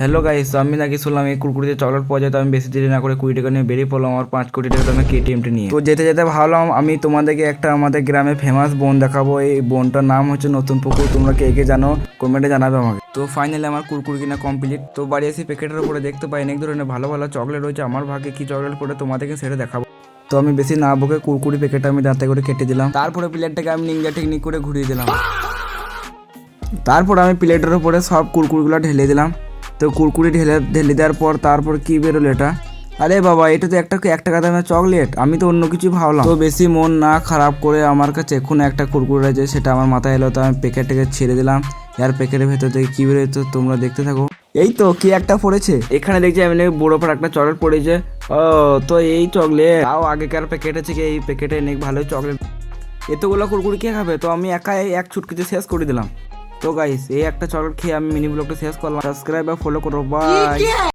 Hello guys, তো আমি নাকি শুনলাম এই কুরকুরিতে চকলেট পাওয়া যায়। তো আমি বেশি দেরি না করে 20 টাকা নিয়ে বেরিয়ে পড়লাম আমার 5 কোটি টাকা দামে কেটিএমটি নিয়ে। তো যেতে যেতে ভাবলাম আমি তোমাদেরকে একটা আমাদের গ্রামে ফেমাস বন দেখাবো। এই বনটার নাম হচ্ছে নতুন পুকুর। তোমরা কে কে জানো কমেন্টে জানাবে আমাকে। তো ফাইনালি আমার কুরকুরি কিনা কমপ্লিট। তো বাড়ি এসে প্যাকেটের উপরে দেখতে পাই অনেক ধরনের ভালো ভালো চকলেট রয়েছে। আমার ভাগ্যে কি চকলেট পড়ে তোমাদেরকে সেটা দেখাবো। তো আমি বেশি না বকে কুরকুরি প্যাকেটটা আমি দাঁতে করে কেটে দিলাম। তারপরে প্লেটটাকে আমি নিঞ্জা টেকনিক করে ঘুরিয়ে দিলাম। তারপর আমি প্লেটের উপরে সব কুরকুরিগুলো ঢেলে দিলাম। তো কুরকুরি ঢেলে দেওয়ার পর তারপর কি বেরোলো এটা? আরে বাবা, এটা তো একটা 1 টাকা দামের চকলেট। আমি তো অন্য কিছু ভাবলাম। তো বেশি মন না খারাপ করে আমার কাছে এখন একটা কুরকুরি আছে, সেটা আমার মাথায় এলো। তো আমি প্যাকেটটাকে ছেড়ে দিলাম। আর প্যাকেটের ভেতর থেকে কি বেরোতো তোমরা দেখতে থাকো। এই তো কি একটা পড়েছে এখানে, দেখছি আমি বড় পর একটা চকলেট পড়েছে। ও তো এই চকলেট তাও আগেকার প্যাকেটে থেকে এই প্যাকেটে অনেক ভালোই চকলেট। এতগুলো কুরকুরি কে খাবে? তো আমি একাই এক ছুটকিতে শেষ করে দিলাম। তো গাইস, এই একটা চকলেট খেয়ে আমি মিনি ব্লগটা শেষ করলাম। সাবস্ক্রাইব আর ফলো করো, বাই।